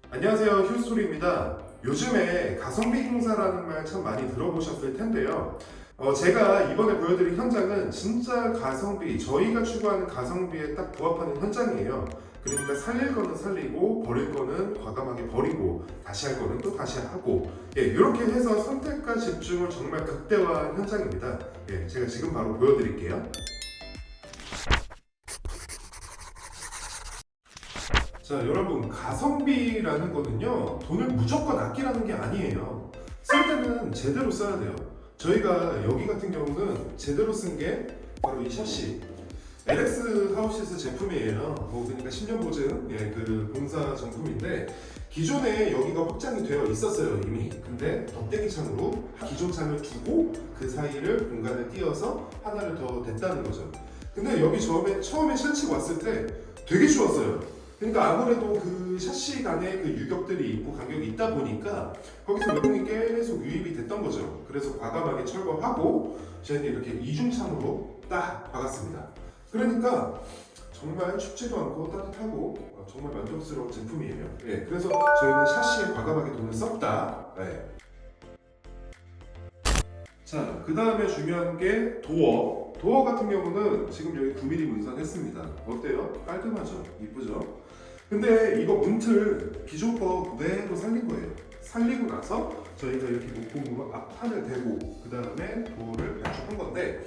안녕하세요, 휴스토리입니다. 요즘에 가성비 행사라는 말 참 많이 들어보셨을 텐데요. 제가 이번에 보여드릴 현장은 진짜 가성비, 저희가 추구하는 가성비에 딱 부합하는 현장이에요. 그러니까 살릴 거는 살리고, 버릴 거는 과감하게 버리고, 다시 할 거는 또 다시 하고, 이렇게 해서 선택과 집중을 정말 극대화한 현장입니다. 제가 지금 바로 보여드릴게요. 자, 여러분, 가성비라는 거는요, 돈을 무조건 아끼라는 게 아니에요. 쓸 때는 제대로 써야 돼요. 저희가 여기 같은 경우는 제대로 쓴 게 바로 이 샤시. LX 하우시스 제품이에요. 그러니까 10년 보증, 그 본사 정품인데, 기존에 여기가 확장이 되어 있었어요, 이미. 근데 덧대기 창으로 기존 창을 두고 그 사이를 공간을 띄어서 하나를 더 댔다는 거죠. 근데 여기 처음에 실측 왔을 때 되게 좋았어요. 그러니까 아무래도 그 샤시 간에 그 유격들이 있고 간격이 있다 보니까 거기서 내공이 계속 유입이 됐던 거죠. 그래서 과감하게 철거하고 저희는 이렇게 이중창으로 딱 박았습니다. 그러니까 정말 춥지도 않고 따뜻하고 정말 만족스러운 제품이에요. 그래서 저희는 샤시에 과감하게 돈을 썼다. 자, 그 다음에 중요한 게 도어. 도어 같은 경우는 지금 여기 9mm 문선 했습니다. 어때요? 깔끔하죠? 이쁘죠? 근데 이거 문틀 기존 거 그대로 살린 거예요. 살리고 나서 저희가 이렇게 목공으로 앞판을 대고 그 다음에 도어를 발주한 건데,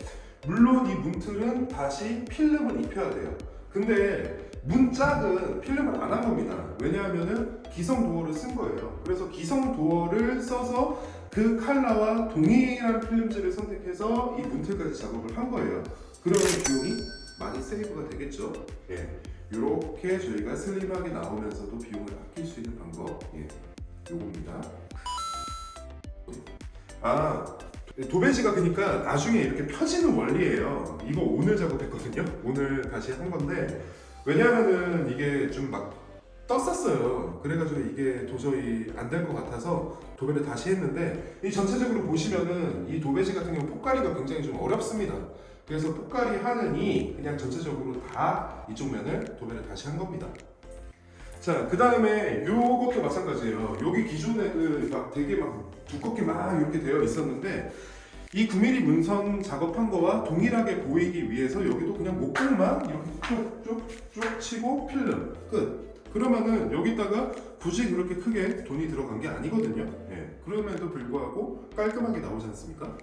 물론 이 문틀은 다시 필름을 입혀야 돼요. 근데 문짝은 필름을 안 한 겁니다. 왜냐하면은 기성 도어를 쓴 거예요. 그래서 기성 도어를 써서 그 컬러와 동일한 필름지를 선택해서 이 문틀까지 작업을 한 거예요. 그러면 비용이 많이 세이브가 되겠죠. 이렇게 저희가 슬림하게 나오면서도 비용을 아낄 수 있는 방법, 요겁니다. 도배지가 그러니까 나중에 이렇게 펴지는 원리예요. 이거 오늘 작업했거든요. 오늘 다시 한 건데, 왜냐하면은 이게 좀 막 떴었어요. 그래가지고 이게 도저히 안 될 것 같아서 도배를 다시 했는데, 이 전체적으로 보시면은 이 도배지 같은 경우 폭가리가 굉장히 좀 어렵습니다. 그래서 폭가리 하느니 그냥 전체적으로 다 이쪽 면을 도배를 다시 한 겁니다. 자, 그 다음에 요것도 마찬가지예요. 여기 기존에 막 되게 막 두껍게 막 이렇게 되어 있었는데, 이 9mm 문선 작업한 거와 동일하게 보이기 위해서 여기도 그냥 목공만 이렇게 쭉쭉쭉 치고 필름 끝. 그러면은 여기다가 굳이 그렇게 크게 돈이 들어간 게 아니거든요. 그럼에도 불구하고 깔끔하게 나오지 않습니까?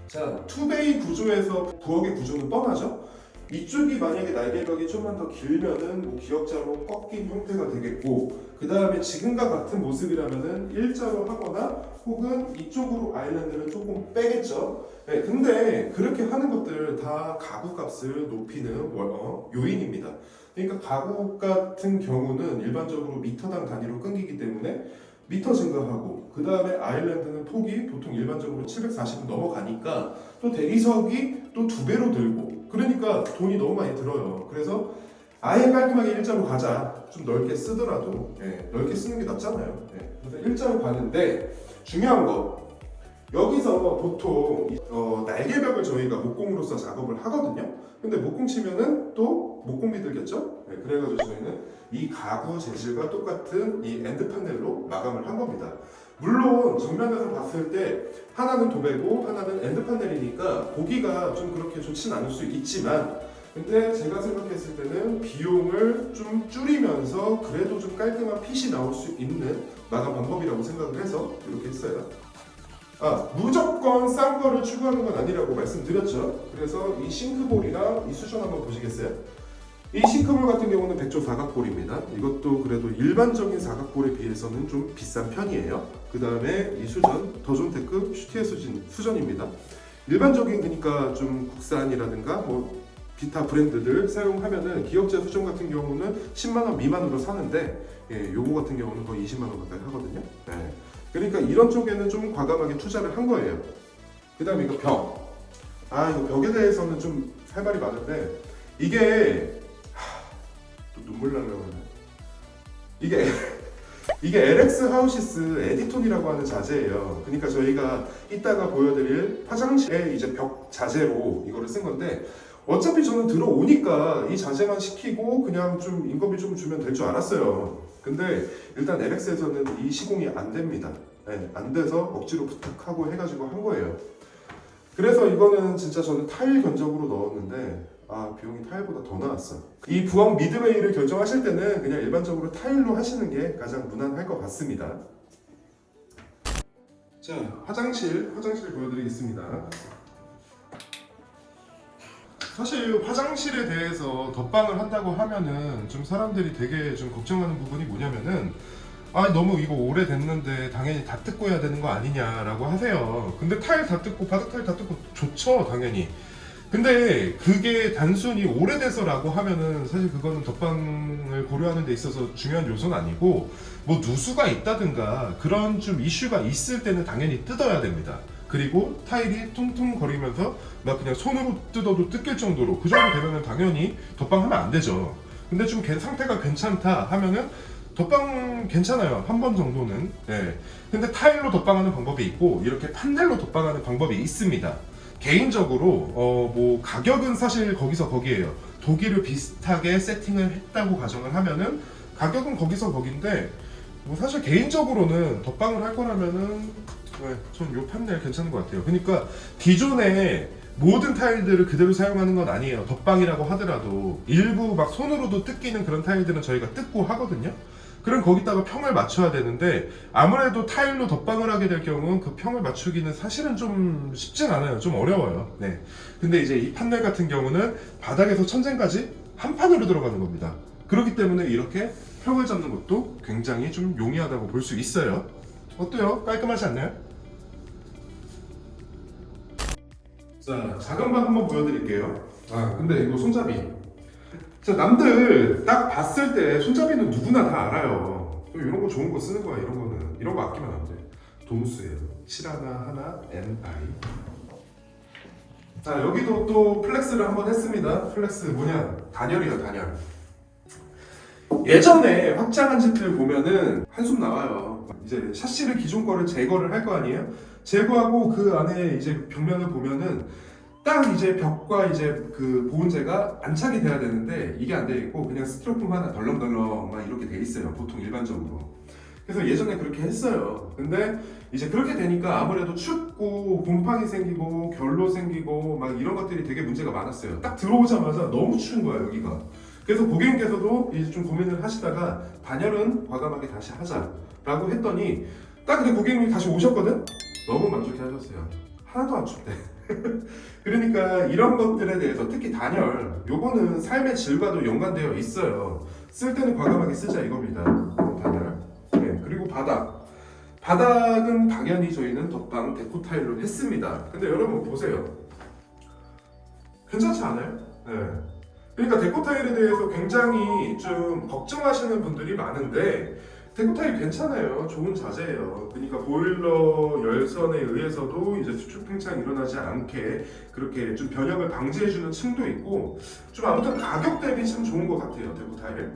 자, 투베이 구조에서 부엌의 구조는 뻔하죠? 이쪽이 만약에 날개벽이 좀만 더 길면은 뭐 기역자로 꺾인 형태가 되겠고, 그 다음에 지금과 같은 모습이라면은 일자로 하거나 혹은 이쪽으로 아일랜드를 조금 빼겠죠. 근데 그렇게 하는 것들 다 가구 값을 높이는 요인입니다. 그러니까 가구 같은 경우는 일반적으로 미터당 단위로 끊기기 때문에 미터 증가하고, 그 다음에 아일랜드는 폭이 보통 일반적으로 740은 넘어가니까 또 대리석이 또 2배로 들고, 그러니까 돈이 너무 많이 들어요. 그래서 아예 깔끔하게 일자로 가자. 좀 넓게 쓰더라도 넓게 쓰는 게 낫잖아요. 그래서 일자로 가는데, 중요한 거 여기서 보통 날개벽을 저희가 목공으로서 작업을 하거든요. 근데 목공 치면은 또 목공비 들겠죠? 그래가지고 저희는 이 가구 재질과 똑같은 이 엔드 파넬로 마감을 한 겁니다. 물론 정면에서 봤을 때 하나는 도배고 하나는 엔드 파넬이니까 보기가 좀 그렇게 좋진 않을 수 있지만, 근데 제가 생각했을 때는 비용을 좀 줄이면서 그래도 좀 깔끔한 핏이 나올 수 있는 마감 방법이라고 생각을 해서 이렇게 했어요. 무조건 싼 거를 추구하는 건 아니라고 말씀드렸죠. 그래서 이 싱크볼이랑 이 수전 한번 보시겠어요? 이 싱크볼 같은 경우는 백조 사각볼입니다. 이것도 그래도 일반적인 사각볼에 비해서는 좀 비싼 편이에요. 그 다음에 이 수전, 더존테크 슈티에 수전입니다. 일반적인, 그러니까 좀 국산이라든가 뭐 기타 브랜드들 사용하면은 기역자 수전 같은 경우는 10만원 미만으로 사는데, 요거 같은 경우는 거의 20만원 가까이 하거든요. 그러니까 이런 쪽에는 좀 과감하게 투자를 한 거예요. 그 다음에 이거 벽. 이거 벽에 대해서는 좀 할 말이 많은데, 이게 또 눈물 나려고 하네. 이게 LX 하우시스 에디톤이라고 하는 자재예요. 그러니까 저희가 이따가 보여드릴 화장실에 이제 벽 자재로 이거를 쓴 건데, 어차피 저는 들어오니까 이 자재만 시키고 그냥 좀 인건비 좀 주면 될 줄 알았어요. 근데 일단 LX에서는 이 시공이 안 됩니다. 네, 안 돼서 억지로 부탁하고 해가지고 한 거예요. 그래서 이거는 진짜 저는 타일 견적으로 넣었는데 비용이 타일보다 더 나왔어. 이 부엌 미드웨이를 결정하실 때는 그냥 일반적으로 타일로 하시는 게 가장 무난할 것 같습니다. 자, 화장실 보여드리겠습니다. 사실 화장실에 대해서 덧방을 한다고 하면은 좀 사람들이 되게 좀 걱정하는 부분이 뭐냐면은 너무 이거 오래됐는데 당연히 다 뜯고 해야 되는 거 아니냐라고 하세요. 근데 타일 다 뜯고 바닥 타일 다 뜯고 좋죠, 당연히. 근데 그게 단순히 오래돼서라고 하면은 사실 그거는 덧방을 고려하는 데 있어서 중요한 요소는 아니고, 뭐 누수가 있다든가 그런 좀 이슈가 있을 때는 당연히 뜯어야 됩니다. 그리고 타일이 퉁퉁거리면서 막 그냥 손으로 뜯어도 뜯길 정도로 그 정도 되면은 당연히 덧방하면 안 되죠. 근데 좀 상태가 괜찮다 하면은 덧방 괜찮아요. 한 번 정도는. 네. 근데 타일로 덧방하는 방법이 있고 이렇게 판넬로 덧방하는 방법이 있습니다. 개인적으로 뭐 가격은 사실 거기서 거기에요. 독일을 비슷하게 세팅을 했다고 가정을 하면은 가격은 거기서 거긴데, 뭐 사실 개인적으로는 덧방을 할 거라면은 전 요 판넬 괜찮은 것 같아요. 그러니까 기존의 모든 타일들을 그대로 사용하는 건 아니에요. 덧방이라고 하더라도 일부 막 손으로도 뜯기는 그런 타일들은 저희가 뜯고 하거든요. 그럼 거기다가 평을 맞춰야 되는데, 아무래도 타일로 덧방을 하게 될 경우는 그 평을 맞추기는 사실은 좀 쉽진 않아요. 좀 어려워요. 네. 근데 이제 이 판넬 같은 경우는 바닥에서 천장까지 한 판으로 들어가는 겁니다. 그렇기 때문에 이렇게 평을 잡는 것도 굉장히 좀 용이하다고 볼 수 있어요. 어때요? 깔끔하지 않나요? 자, 작은 방 한번 보여드릴게요. 근데 이거 손잡이. 자, 남들 딱 봤을 때 손잡이는 누구나 다 알아요. 이런 거 좋은 거 쓰는 거야, 이런 거는. 이런 거 아끼면 안 돼. 도무스예요. 칠하나 하나 NI. 자, 여기도 또 플렉스를 한번 했습니다. 플렉스 뭐냐? 단열이에요, 단열. 예전에 확장한 집들 보면은 한숨 나와요. 이제 샤시를 기존 거를 제거를 할 거 아니에요? 제거하고 그 안에 이제 벽면을 보면은 딱 이제 벽과 이제 그 보온재가 안착이 돼야 되는데 이게 안 돼 있고 그냥 스티로폼 하나 덜렁덜렁만 이렇게 돼 있어요, 보통 일반적으로. 그래서 예전에 그렇게 했어요. 근데 이제 그렇게 되니까 아무래도 춥고 곰팡이 생기고 결로 생기고 막 이런 것들이 되게 문제가 많았어요. 딱 들어오자마자 너무 추운 거야, 여기가. 그래서 고객님께서도 이제 좀 고민을 하시다가 단열은 과감하게 다시 하자라고 했더니 딱 근데 고객님이 다시 오셨거든? 너무 만족해 하셨어요. 하나도 안 춥대. 그러니까 이런 것들에 대해서 특히 단열, 요거는 삶의 질과도 연관되어 있어요. 쓸 때는 과감하게 쓰자 이겁니다. 단열. 네, 그리고 바닥은 당연히 저희는 덧방 데코 타일로 했습니다. 근데 여러분 보세요. 괜찮지 않아요? 네. 그러니까 데코 타일에 대해서 굉장히 좀 걱정하시는 분들이 많은데 데코 타일 괜찮아요. 좋은 자재예요. 그러니까 보일러 열선에 의해서도 이제 수축 팽창 일어나지 않게 그렇게 좀 변형을 방지해주는 층도 있고, 좀 아무튼 가격 대비 참 좋은 것 같아요, 데코 타일.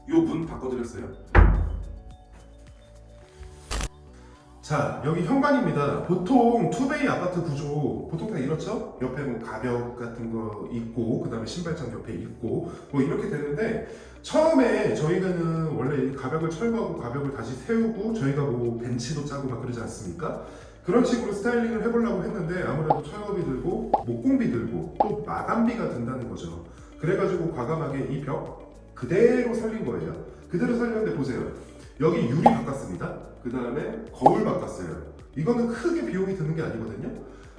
요 문 바꿔드렸어요. 자, 여기 현관입니다. 보통 투베이 아파트 구조 보통 다 이렇죠? 옆에 뭐 가벽 같은 거 있고 그 다음에 신발장 옆에 있고 뭐 이렇게 되는데, 처음에 저희가는 원래 이 가벽을 철거하고 가벽을 다시 세우고 저희가 뭐 벤치도 짜고 막 그러지 않습니까? 그런 식으로 스타일링을 해보려고 했는데 아무래도 철거비 들고 목공비 들고 또 마감비가 든다는 거죠. 그래가지고 과감하게 이 벽 그대로 살린 거예요. 그대로 살렸는데 보세요. 여기 유리 바꿨습니다. 그 다음에 거울 바꿨어요. 이거는 크게 비용이 드는 게 아니거든요.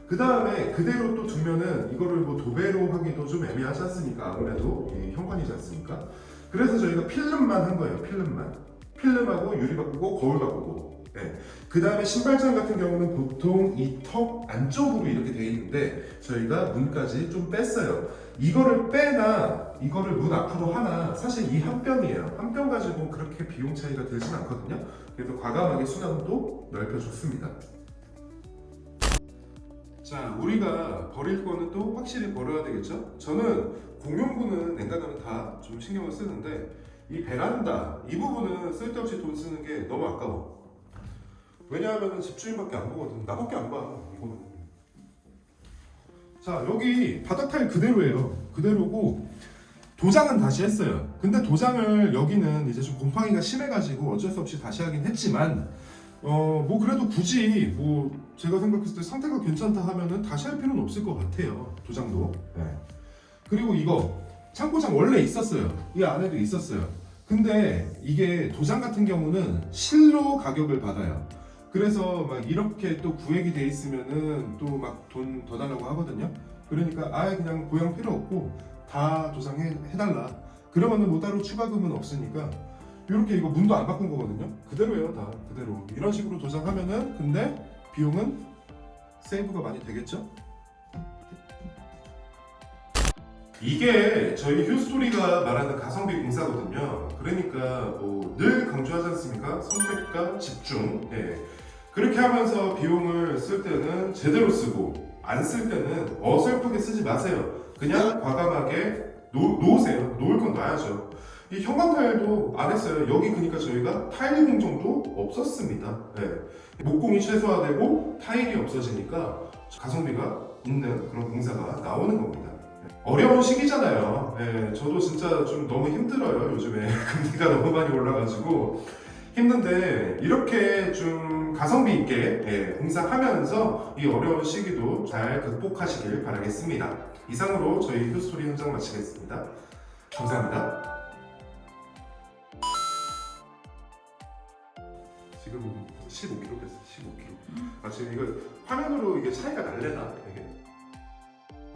그 다음에 그대로 또 두면은 이거를 뭐 도배로 하기도 좀 애매하지 않습니까? 아무래도 이 현관이지 않습니까? 그래서 저희가 필름만 한 거예요. 필름하고 유리 바꾸고 거울 바꾸고. 네. 그 다음에 신발장 같은 경우는 보통 이 턱 안쪽으로 이렇게 돼 있는데 저희가 문까지 좀 뺐어요. 이거를 빼나 이거를 문 앞으로 하나 사실 이 한 뼘이에요. 한 뼘 가지고 그렇게 비용 차이가 들진 않거든요. 그래서 과감하게 수납도 넓혀줬습니다. 자, 우리가 버릴 거는 또 확실히 버려야 되겠죠? 저는 공용부는 냉각하면 다 좀 신경을 쓰는데 이 베란다 이 부분은 쓸데없이 돈 쓰는 게 너무 아까워. 왜냐하면 집주인밖에 안 보거든. 나밖에 안 봐, 이거는. 자, 여기 바닥 타일 그대로예요. 그대로고 도장은 다시 했어요. 근데 도장을 여기는 이제 좀 곰팡이가 심해가지고 어쩔 수 없이 다시 하긴 했지만 뭐 그래도 굳이 뭐 제가 생각했을 때 상태가 괜찮다 하면은 다시 할 필요는 없을 것 같아요. 도장도. 네. 그리고 이거 창고장 원래 있었어요. 이 안에도 있었어요. 근데 이게 도장 같은 경우는 실로 가격을 받아요. 그래서 막 이렇게 또 구획이 돼 있으면은 또 막 돈 더 달라고 하거든요. 그러니까 아예 그냥 고양 필요 없고 다 도장해달라. 그러면은 뭐 따로 추가금은 없으니까 이렇게 이거 문도 안 바꾼 거거든요. 그대로예요, 다 그대로. 이런 식으로 도장하면은 근데 비용은 세이브가 많이 되겠죠? 이게 저희 휴스토리가 말하는 가성비 공사거든요. 그러니까 뭐 늘 강조하지 않습니까? 선택과 집중. 예. 그렇게 하면서 비용을 쓸 때는 제대로 쓰고 안 쓸 때는 어설프게 쓰지 마세요. 그냥 과감하게 놓으세요. 놓을 건 놔야죠. 이 형광 타일도 안 했어요. 여기 그러니까 저희가 타일 공정도 없었습니다. 네. 목공이 최소화되고 타일이 없어지니까 가성비가 있는 그런 공사가 나오는 겁니다. 어려운 시기잖아요. 네, 저도 진짜 좀 너무 힘들어요. 요즘에 금리가 너무 많이 올라가지고 힘든데 이렇게 좀 가성비 있게 공사하면서 이 어려운 시기도 잘 극복하시길 바라겠습니다. 이상으로 저희 휴스토리 현장 마치겠습니다. 감사합니다. 지금 15kg 됐어. 15kg. 아 지금 이거 화면으로 이게 차이가 날래나 이게?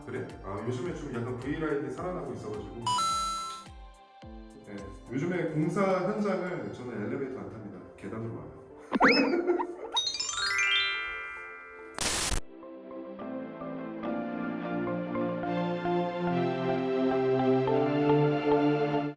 그래? 아 요즘에 좀 약간 V라인이 살아나고 있어가지고. 네, 요즘에 공사 현장을 저는 엘리베이터 안 탑니다. 계단으로 와요.